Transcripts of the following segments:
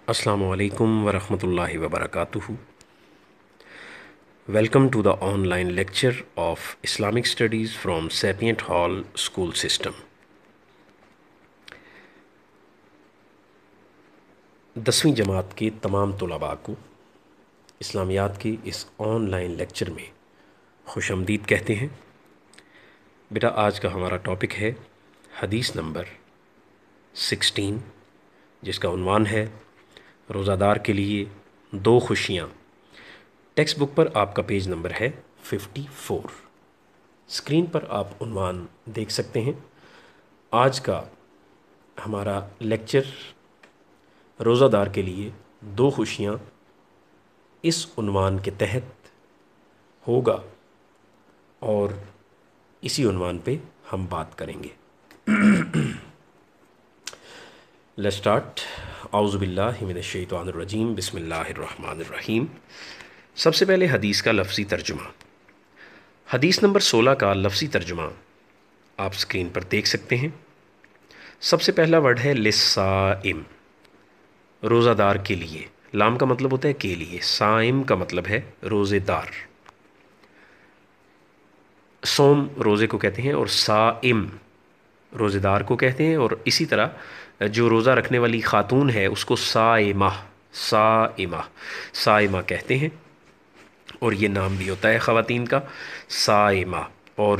السلام علیکم ورحمۃ اللہ وبرکاتہ. Welcome to the online lecture of Islamic studies from Sapient Hall school system. 10ویں جماعت کے تمام طلباء کو اسلامیات کے اس آن لائن لیکچر میں خوش آمدید کہتے ہیں. بیٹا آج کا ہمارا ٹاپک ہے حدیث نمبر 16، جس کا عنوان ہے روزہ دار کے لیے 2 خوشیاں. ٹیکسٹ بک پر آپ کا پیج نمبر ہے 54. اسکرین پر آپ عنوان دیکھ سکتے ہیں. آج کا ہمارا لیکچر روزہ دار کے لیے 2 خوشیاں اس عنوان کے تحت ہوگا اور اسی عنوان پہ ہم بات کریں گے. Let's start. اعوذ باللہ من الشیطان الرجیم، بسم اللہ الرحمن الرحیم. سب سے پہلے حدیث کا لفظی ترجمہ. حدیث نمبر 16 کا لفظی ترجمہ آپ اسکرین پر دیکھ سکتے ہیں. سب سے پہلا ورڈ ہے للصائم، روزہ دار کے لیے. لام کا مطلب ہوتا ہے کے لیے، صائم کا مطلب ہے روزے دار. صوم روزے کو کہتے ہیں اور صائم روزے دار کو کہتے ہیں، اور اسی طرح جو روزہ رکھنے والی خاتون ہے اس کو صائمہ صائمہ کہتے ہیں، اور یہ نام بھی ہوتا ہے خواتین کا صائمہ، اور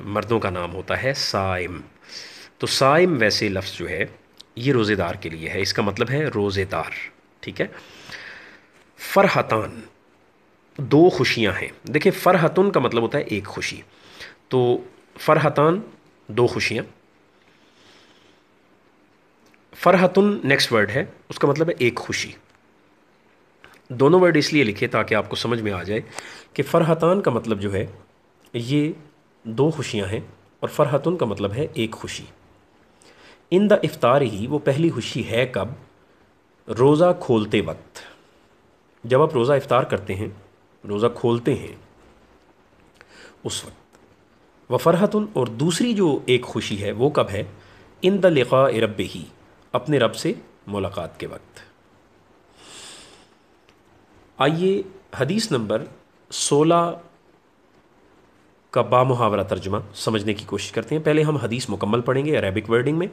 مردوں کا نام ہوتا ہے صائم. تو صائم ویسے لفظ جو ہے یہ روزے دار کے لیے ہے، اس کا مطلب ہے روزے دار. ٹھیک ہے. فرحتان، 2 خوشیاں ہیں. دیکھیں فرحتن کا مطلب ہوتا ہے ایک خوشی، تو فرحتان 2 خوشیاں. فرحتن نیکسٹ ورڈ ہے، اس کا مطلب ہے ایک خوشی. دونوں ورڈ اس لیے لکھے تاکہ آپ کو سمجھ میں آ جائے کہ فرحتان کا مطلب جو ہے یہ 2 خوشیاں ہیں، اور فرحتن کا مطلب ہے ایک خوشی. ان دا افطار ہی، وہ پہلی خوشی ہے کب؟ روزہ کھولتے وقت. جب آپ روزہ افطار کرتے ہیں، روزہ کھولتے ہیں، اس وقت. وفرحتن، اور دوسری جو ایک خوشی ہے وہ کب ہے؟ ان دا لقاء ربہ، اپنے رب سے ملاقات کے وقت. آئیے حدیث نمبر 16 کا بامحاورہ ترجمہ سمجھنے کی کوشش کرتے ہیں. پہلے ہم حدیث مکمل پڑھیں گے عربک ورڈنگ میں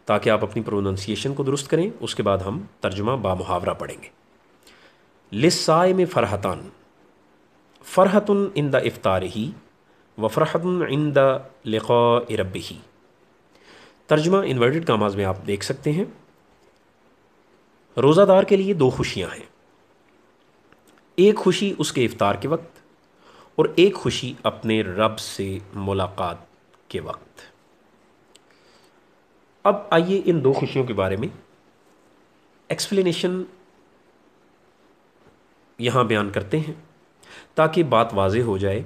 تاکہ آپ اپنی پروننسیشن کو درست کریں. اس کے بعد ہم ترجمہ بامحاورہ پڑھیں گے. للصائم فرحتان، فرحتن عند افطارہ وفرحتن عند لقاء ربہ. ترجمہ انورٹڈ کاماز میں آپ دیکھ سکتے ہیں. روزہ دار کے لیے 2 خوشیاں ہیں، ایک خوشی اس کے افطار کے وقت اور ایک خوشی اپنے رب سے ملاقات کے وقت. اب آئیے ان 2 خوشیوں کے بارے میں ایکسپلینیشن یہاں بیان کرتے ہیں تاکہ بات واضح ہو جائے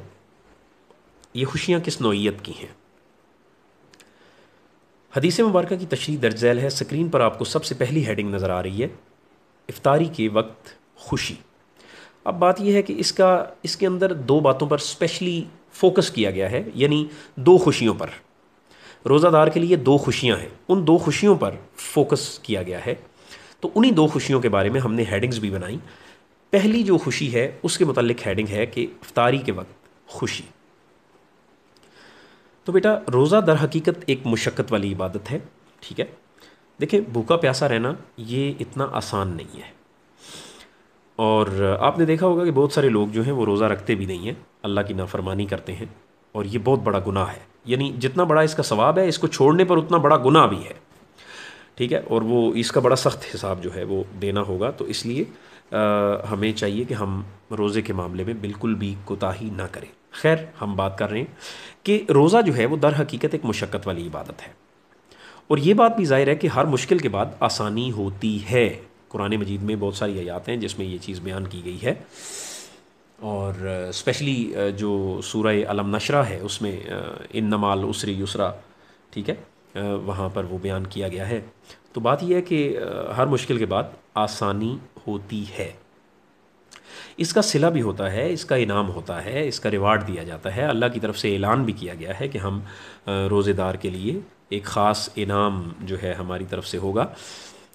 یہ خوشیاں کس نوعیت کی ہیں. حدیث مبارکہ کی تشریح درج ذیل ہے. اسکرین پر آپ کو سب سے پہلی ہیڈنگ نظر آ رہی ہے، افطاری کے وقت خوشی. اب بات یہ ہے کہ اس کے اندر 2 باتوں پر اسپیشلی فوکس کیا گیا ہے، یعنی 2 خوشیوں پر. روزہ دار کے لیے 2 خوشیاں ہیں، ان 2 خوشیوں پر فوکس کیا گیا ہے. تو انہی 2 خوشیوں کے بارے میں ہم نے ہیڈنگز بھی بنائیں. پہلی جو خوشی ہے اس کے متعلق ہیڈنگ ہے کہ افطاری کے وقت خوشی. تو بیٹا روزہ در حقیقت ایک مشقت والی عبادت ہے. ٹھیک ہے. دیکھیں بھوکا پیاسا رہنا یہ اتنا آسان نہیں ہے، اور آپ نے دیکھا ہوگا کہ بہت سارے لوگ جو ہیں وہ روزہ رکھتے بھی نہیں ہیں، اللہ کی نافرمانی کرتے ہیں، اور یہ بہت بڑا گناہ ہے. یعنی جتنا بڑا اس کا ثواب ہے، اس کو چھوڑنے پر اتنا بڑا گناہ بھی ہے. ٹھیک ہے. اور وہ اس کا بڑا سخت حساب جو ہے وہ دینا ہوگا. تو اس لیے ہمیں چاہیے کہ ہم روزے کے معاملے میں بالکل بھی کوتاہی نہ کریں. خیر ہم بات کر رہے ہیں کہ روزہ جو ہے وہ در حقیقت ایک مشقت والی عبادت ہے، اور یہ بات بھی ظاہر ہے کہ ہر مشکل کے بعد آسانی ہوتی ہے. قرآن مجید میں بہت ساری آیات ہیں جس میں یہ چیز بیان کی گئی ہے، اور اسپیشلی جو سورہ علم نشرہ ہے اس میں انما العسر یسرا، ٹھیک ہے، وہاں پر وہ بیان کیا گیا ہے. تو بات یہ ہے کہ ہر مشکل کے بعد آسانی ہوتی ہے. اس کا صلہ بھی ہوتا ہے، اس کا انعام ہوتا ہے، اس کا ریوارڈ دیا جاتا ہے. اللہ کی طرف سے اعلان بھی کیا گیا ہے کہ ہم روزے دار کے لیے ایک خاص انعام جو ہے ہماری طرف سے ہوگا.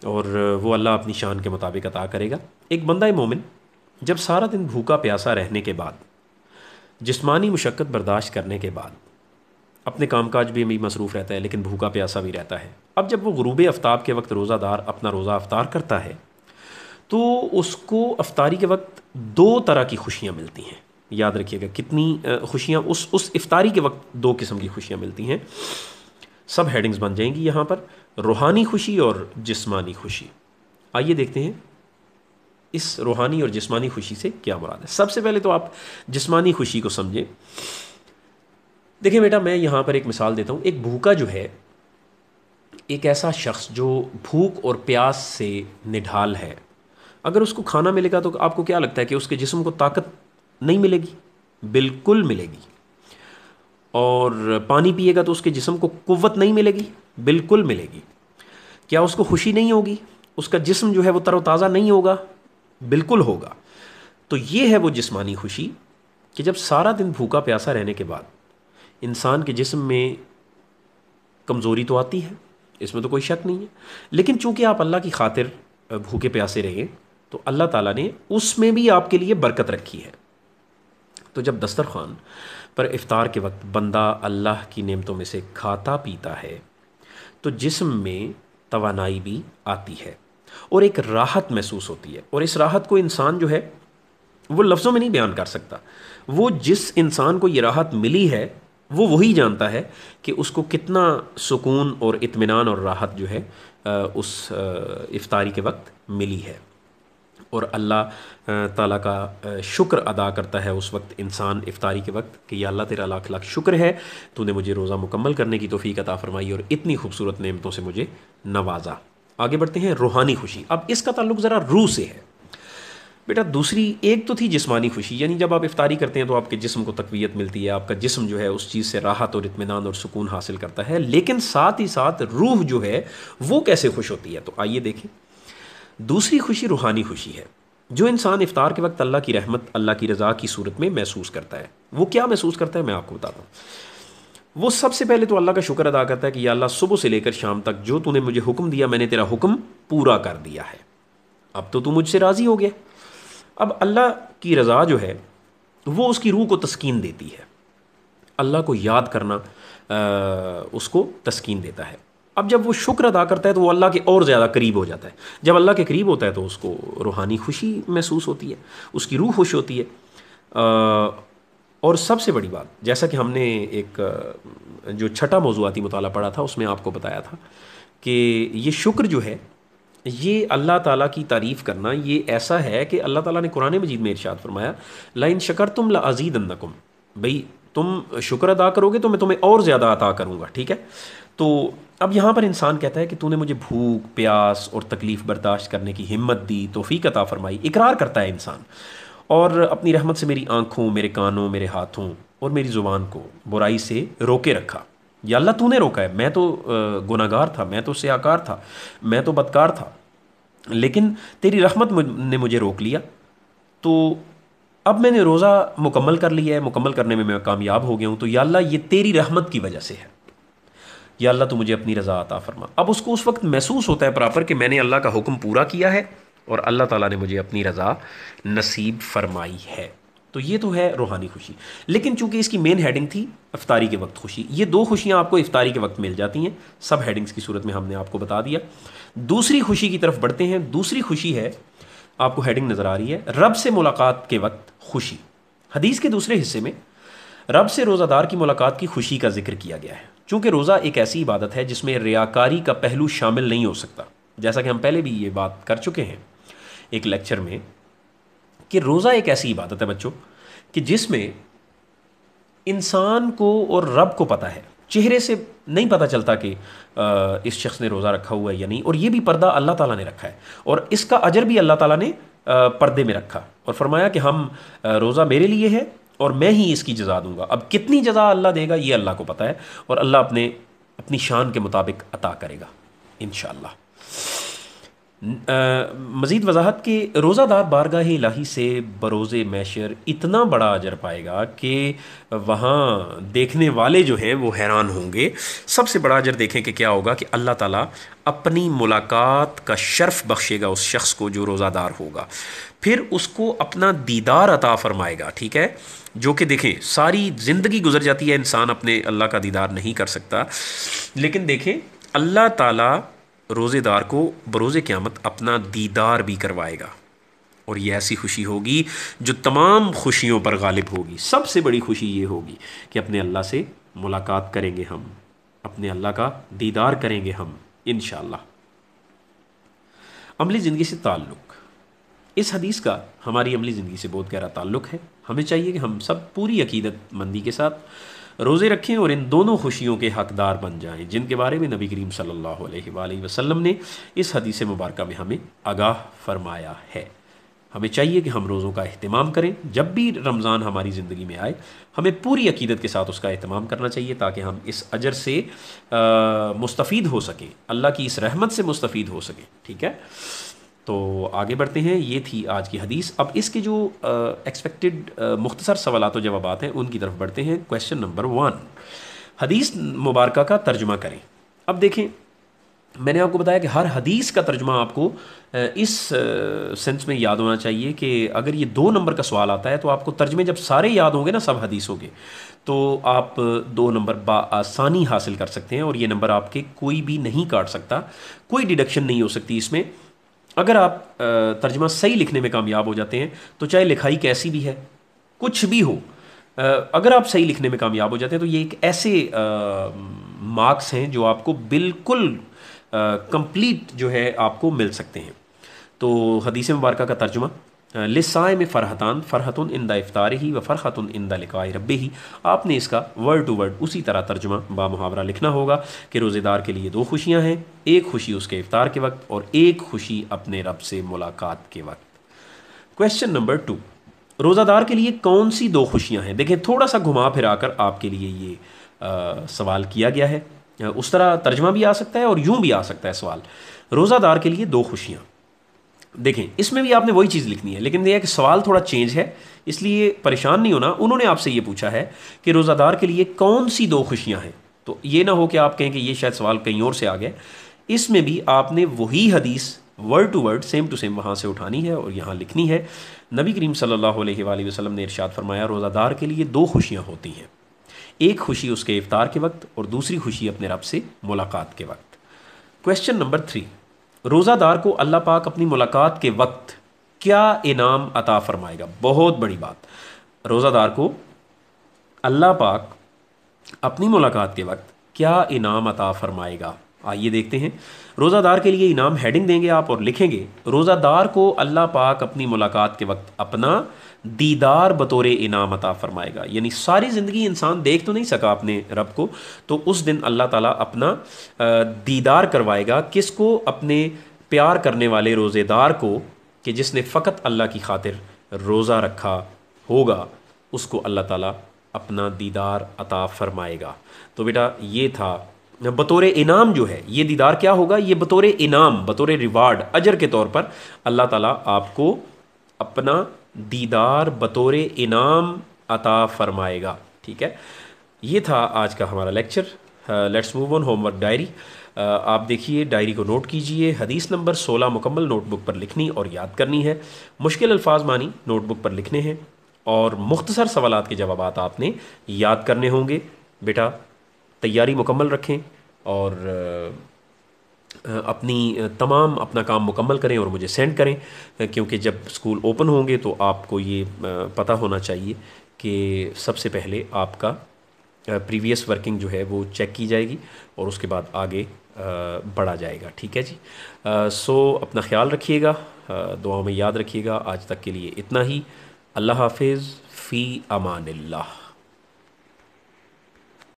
اور وہ اللہ اپنی شان کے مطابق عطا کرے گا۔ ایک بندہ مومن جب سارا دن بھوکا پیاسا رہنے کے بعد، جسمانی مشقت برداشت کرنے کے بعد، اپنے کام کاج بھی مصروف رہتا ہے لیکن بھوکا پیاسا بھی رہتا ہے، اب جب وہ غروب آفتاب کے وقت روزہ دار اپنا روزہ افطار کرتا ہے تو اس کو افطاری کے وقت دو طرح کی خوشیاں ملتی ہیں۔ یاد رکھیے گا کتنی خوشیاں اس افطاری کے وقت دو قسم کی خوشیاں ملتی ہیں۔ سب ہیڈنگز بن جائیں گی یہاں پر، روحانی خوشی اور جسمانی خوشی۔ آئیے دیکھتے ہیں اس روحانی اور جسمانی خوشی سے کیا مراد ہے۔ سب سے پہلے تو آپ جسمانی خوشی کو سمجھیں۔ دیکھیں بیٹا، میں یہاں پر ایک مثال دیتا ہوں۔ ایک بھوکا جو ہے، ایک ایسا شخص جو بھوک اور پیاس سے نڈھال ہے، اگر اس کو کھانا ملے گا تو آپ کو کیا لگتا ہے کہ اس کے جسم کو طاقت نہیں ملے گی؟ بالکل ملے گی۔ اور پانی پیے گا تو اس کے جسم کو قوت نہیں ملے گی؟ بالکل ملے گی۔ کیا اس کو خوشی نہیں ہوگی؟ اس کا جسم جو ہے وہ تر و تازہ نہیں ہوگا؟ بالکل ہوگا۔ تو یہ ہے وہ جسمانی خوشی کہ جب سارا دن بھوکا پیاسا رہنے کے بعد انسان کے جسم میں کمزوری تو آتی ہے، اس میں تو کوئی شک نہیں ہے، لیکن چونکہ آپ اللہ کی خاطر بھوکے پیاسے رہیں تو اللہ تعالیٰ نے اس میں بھی آپ کے لیے برکت رکھی ہے۔ تو جب دسترخوان پر افطار کے وقت بندہ اللہ کی نعمتوں میں سے کھاتا پیتا ہے تو جسم میں توانائی بھی آتی ہے اور ایک راحت محسوس ہوتی ہے، اور اس راحت کو انسان جو ہے وہ لفظوں میں نہیں بیان کر سکتا۔ وہ جس انسان کو یہ راحت ملی ہے وہ وہی جانتا ہے کہ اس کو کتنا سکون اور اطمینان اور راحت جو ہے اس افطاری کے وقت ملی ہے، اور اللہ تعالیٰ کا شکر ادا کرتا ہے اس وقت انسان افطاری کے وقت کہ یا اللہ تیرا لاکھ لاکھ شکر ہے، تو نے مجھے روزہ مکمل کرنے کی توفیق عطا فرمائی اور اتنی خوبصورت نعمتوں سے مجھے نوازا۔ آگے بڑھتے ہیں روحانی خوشی۔ اب اس کا تعلق ذرا روح سے ہے بیٹا۔ دوسری ایک تو تھی جسمانی خوشی، یعنی جب آپ افطاری کرتے ہیں تو آپ کے جسم کو تقویت ملتی ہے، آپ کا جسم جو ہے اس چیز سے راحت اور اطمینان اور سکون حاصل کرتا ہے، لیکن ساتھ ہی ساتھ روح جو ہے وہ کیسے خوش ہوتی ہے؟ تو آئیے دیکھیں۔ دوسری خوشی روحانی خوشی ہے جو انسان افطار کے وقت اللہ کی رحمت، اللہ کی رضا کی صورت میں محسوس کرتا ہے۔ وہ کیا محسوس کرتا ہے میں آپ کو بتاتا ہوں۔ وہ سب سے پہلے تو اللہ کا شکر ادا کرتا ہے کہ یا اللہ صبح سے لے کر شام تک جو تو نے مجھے حکم دیا میں نے تیرا حکم پورا کر دیا ہے، اب تو مجھ سے راضی ہو گیا۔ اب اللہ کی رضا جو ہے وہ اس کی روح کو تسکین دیتی ہے، اللہ کو یاد کرنا اس کو تسکین دیتا ہے۔ اب جب وہ شکر ادا کرتا ہے تو وہ اللہ کے اور زیادہ قریب ہو جاتا ہے۔ جب اللہ کے قریب ہوتا ہے تو اس کو روحانی خوشی محسوس ہوتی ہے، اس کی روح خوش ہوتی ہے۔ اور سب سے بڑی بات، جیسا کہ ہم نے ایک جو چھٹا موضوعاتی مطالعہ پڑھا تھا اس میں آپ کو بتایا تھا کہ یہ شکر جو ہے، یہ اللہ تعالیٰ کی تعریف کرنا، یہ ایسا ہے کہ اللہ تعالیٰ نے قرآن مجید میں ارشاد فرمایا لَإِن شَكَرْتُمْ لَأَزِيدَنَّكُمْ، بھئی تم شکر ادا کرو گے تو میں تمہیں اور زیادہ عطا کروں گا، ٹھیک ہے۔ تو اب یہاں پر انسان کہتا ہے کہ تو نے مجھے بھوک پیاس اور تکلیف برداشت کرنے کی ہمت دی، توفیق عطا فرمائی، اقرار کرتا ہے انسان، اور اپنی رحمت سے میری آنکھوں، میرے کانوں، میرے ہاتھوں اور میری زبان کو برائی سے روکے رکھا۔ یا اللہ تو نے روکا ہے، میں تو گناہ گار تھا، میں تو سیاکار تھا، میں تو بدکار تھا، لیکن تیری رحمت نے مجھے روک لیا، تو اب میں نے روزہ مکمل کر لیا ہے، مکمل کرنے میں کامیاب ہو گیا ہوں، تو یا اللہ یہ تیری رحمت کی وجہ سے ہے، یا اللہ تو مجھے اپنی رضا عطا فرما۔ اب اس کو اس وقت محسوس ہوتا ہے پراپر کہ میں نے اللہ کا حکم پورا کیا ہے اور اللہ تعالیٰ نے مجھے اپنی رضا نصیب فرمائی ہے۔ تو یہ تو ہے روحانی خوشی، لیکن چونکہ اس کی مین ہیڈنگ تھی افطاری کے وقت خوشی، یہ دو خوشیاں آپ کو افطاری کے وقت مل جاتی ہیں، سب ہیڈنگز کی صورت میں ہم نے آپ کو بتا دیا۔ دوسری خوشی کی طرف بڑھتے ہیں۔ دوسری خوشی ہے، آپ کو ہیڈنگ نظر آ رہی ہے، رب سے ملاقات کے وقت خوشی۔ حدیث کے دوسرے حصے میں رب سے روزہ دار کی ملاقات کی خوشی کا ذکر کیا گیا ہے۔ چونکہ روزہ ایک ایسی عبادت ہے جس میں ریاکاری کا پہلو شامل نہیں ہو سکتا، جیسا کہ ہم پہلے بھی یہ بات کر چکے ہیں ایک لیکچر میں، کہ روزہ ایک ایسی عبادت ہے بچوں کہ جس میں انسان کو اور رب کو پتہ ہے، چہرے سے نہیں پتہ چلتا کہ اس شخص نے روزہ رکھا ہوا ہے یا نہیں، اور یہ بھی پردہ اللہ تعالیٰ نے رکھا ہے، اور اس کا اجر بھی اللہ تعالیٰ نے پردے میں رکھا، اور فرمایا کہ ہم روزہ میرے لیے ہے اور میں ہی اس کی جزا دوں گا۔ اب کتنی جزا اللہ دے گا یہ اللہ کو پتہ ہے، اور اللہ اپنی شان کے مطابق عطا کرے گا انشاءاللہ۔ مزید وضاحت کہ روزہ دار بارگاہ الہی سے بروز محشر اتنا بڑا اجر پائے گا کہ وہاں دیکھنے والے جو ہیں وہ حیران ہوں گے۔ سب سے بڑا اجر دیکھیں کہ کیا ہوگا کہ اللہ تعالیٰ اپنی ملاقات کا شرف بخشے گا اس شخص کو جو روزہ دار ہوگا، پھر اس کو اپنا دیدار عطا فرمائے گا، ٹھیک ہے، جو کہ دیکھیں ساری زندگی گزر جاتی ہے، انسان اپنے اللہ کا دیدار نہیں کر سکتا، لیکن دیکھیں اللہ تعالیٰ روزے دار کو بروز قیامت اپنا دیدار بھی کروائے گا، اور یہ ایسی خوشی ہوگی جو تمام خوشیوں پر غالب ہوگی۔ سب سے بڑی خوشی یہ ہوگی کہ اپنے اللہ سے ملاقات کریں گے ہم، اپنے اللہ کا دیدار کریں گے ہم انشاءاللہ۔ عملی زندگی سے تعلق، اس حدیث کا ہماری عملی زندگی سے بہت گہرا تعلق ہے۔ ہمیں چاہیے کہ ہم سب پوری عقیدت مندی کے ساتھ روزے رکھیں اور ان دونوں خوشیوں کے حقدار بن جائیں جن کے بارے میں نبی کریم صلی اللہ علیہ وآلہ وسلم نے اس حدیث مبارکہ میں ہمیں آگاہ فرمایا ہے۔ ہمیں چاہیے کہ ہم روزوں کا اہتمام کریں، جب بھی رمضان ہماری زندگی میں آئے ہمیں پوری عقیدت کے ساتھ اس کا اہتمام کرنا چاہیے تاکہ ہم اس اجر سے مستفید ہو سکیں، اللہ کی اس رحمت سے مستفید ہو سکیں، ٹھیک ہے۔ تو آگے بڑھتے ہیں، یہ تھی آج کی حدیث۔ اب اس کے جو ایکسپیکٹڈ مختصر سوالات و جوابات ہیں ان کی طرف بڑھتے ہیں۔ کویشچن نمبر 1، حدیث مبارکہ کا ترجمہ کریں۔ اب دیکھیں میں نے آپ کو بتایا کہ ہر حدیث کا ترجمہ آپ کو اس سینس میں یاد ہونا چاہیے کہ اگر یہ 2 نمبر کا سوال آتا ہے تو آپ کو ترجمے جب سارے یاد ہوں گے نا، سب حدیثوں کے، تو آپ 2 نمبر بآسانی حاصل کر سکتے ہیں، اور یہ نمبر آپ کے کوئی بھی نہیں کاٹ سکتا، کوئی ڈیڈکشن نہیں ہو سکتی اس میں۔ اگر آپ ترجمہ صحیح لکھنے میں کامیاب ہو جاتے ہیں تو چاہے لکھائی کیسی بھی ہے، کچھ بھی ہو، اگر آپ صحیح لکھنے میں کامیاب ہو جاتے ہیں تو یہ ایک ایسے مارکس ہیں جو آپ کو بالکل کمپلیٹ جو ہے آپ کو مل سکتے ہیں۔ تو حدیث مبارکہ کا ترجمہ، للصائم فرحتان، فرحت عند افطارہ و فرحت عند لقاء ربہ، آپ نے اس کا ورڈ ٹو ورڈ اسی طرح ترجمہ با محاورہ لکھنا ہوگا کہ روزے دار کے لیے 2 خوشیاں ہیں، ایک خوشی اس کے افطار کے وقت اور ایک خوشی اپنے رب سے ملاقات کے وقت۔ کویشچن نمبر 2، روزہ دار کے لیے کون سی 2 خوشیاں ہیں؟ دیکھیں تھوڑا سا گھما پھرا کر آپ کے لیے یہ سوال کیا گیا ہے، اس طرح ترجمہ بھی آ سکتا ہے اور یوں بھی آ سکتا ہے سوال۔ روزہ دار کے لیے 2 خوشیاں، دیکھیں اس میں بھی آپ نے وہی چیز لکھنی ہے، لیکن یہ ہے کہ سوال تھوڑا چینج ہے، اس لیے پریشان نہیں ہونا۔ انہوں نے آپ سے یہ پوچھا ہے کہ روزہ دار کے لیے کون سی 2 خوشیاں ہیں، تو یہ نہ ہو کہ آپ کہیں کہ یہ شاید سوال کہیں اور سے آ گیا۔ اس میں بھی آپ نے وہی حدیث word to word same to same وہاں سے اٹھانی ہے اور یہاں لکھنی ہے۔ نبی کریم صلی اللہ علیہ وآلہ وسلم نے ارشاد فرمایا روزہ دار کے لیے 2 خوشیاں ہوتی ہیں، ایک خوشی اس کے افطار کے وقت اور دوسری خوشی اپنے رب سے ملاقات کے وقت۔ کویشچن نمبر 3، روزہ دار کو اللہ پاک اپنی ملاقات کے وقت کیا انعام عطا فرمائے گا؟ بہت بڑی بات، روزہ دار کو اللہ پاک اپنی ملاقات کے وقت کیا انعام عطا فرمائے گا؟ آئیے دیکھتے ہیں۔ روزہ دار کے لیے انعام ہیڈنگ دیں گے آپ اور لکھیں گے روزہ دار کو اللہ پاک اپنی ملاقات کے وقت اپنا دیدار بطور انعام عطا فرمائے گا، یعنی ساری زندگی انسان دیکھ تو نہیں سکا اپنے رب کو، تو اس دن اللہ تعالیٰ اپنا دیدار کروائے گا، کس کو؟ اپنے پیار کرنے والے روزے دار کو، کہ جس نے فقط اللہ کی خاطر روزہ رکھا ہوگا، اس کو اللہ تعالیٰ اپنا دیدار عطا فرمائے گا۔ تو بیٹا یہ تھا بطور انعام جو ہے، یہ دیدار کیا ہوگا؟ یہ بطور انعام، بطور ریوارڈ، اجر کے طور پر اللہ تعالیٰ آپ کو اپنا دیدار بطور انعام عطا فرمائے گا، ٹھیک ہے۔ یہ تھا آج کا ہمارا lecture. Let's move on, home work diary. آپ دیکھیے ڈائری کو نوٹ کیجئے، حدیث نمبر 16 مکمل نوٹ بک پر لکھنی اور یاد کرنی ہے، مشکل الفاظ معنی نوٹ بک پر لکھنے ہیں، اور مختصر سوالات کے جوابات آپ نے یاد کرنے ہوں گے۔ بیٹا تیاری مکمل رکھیں اور اپنا کام مکمل کریں اور مجھے سینڈ کریں، کیونکہ جب اسکول اوپن ہوں گے تو آپ کو یہ پتہ ہونا چاہیے کہ سب سے پہلے آپ کا پریویس ورکنگ جو ہے وہ چیک کی جائے گی اور اس کے بعد آگے بڑھا جائے گا، ٹھیک ہے جی۔ سو اپنا خیال رکھیے گا، دعاؤں میں یاد رکھیے گا۔ آج تک کے لیے اتنا ہی، اللہ حافظ، فی امان اللہ۔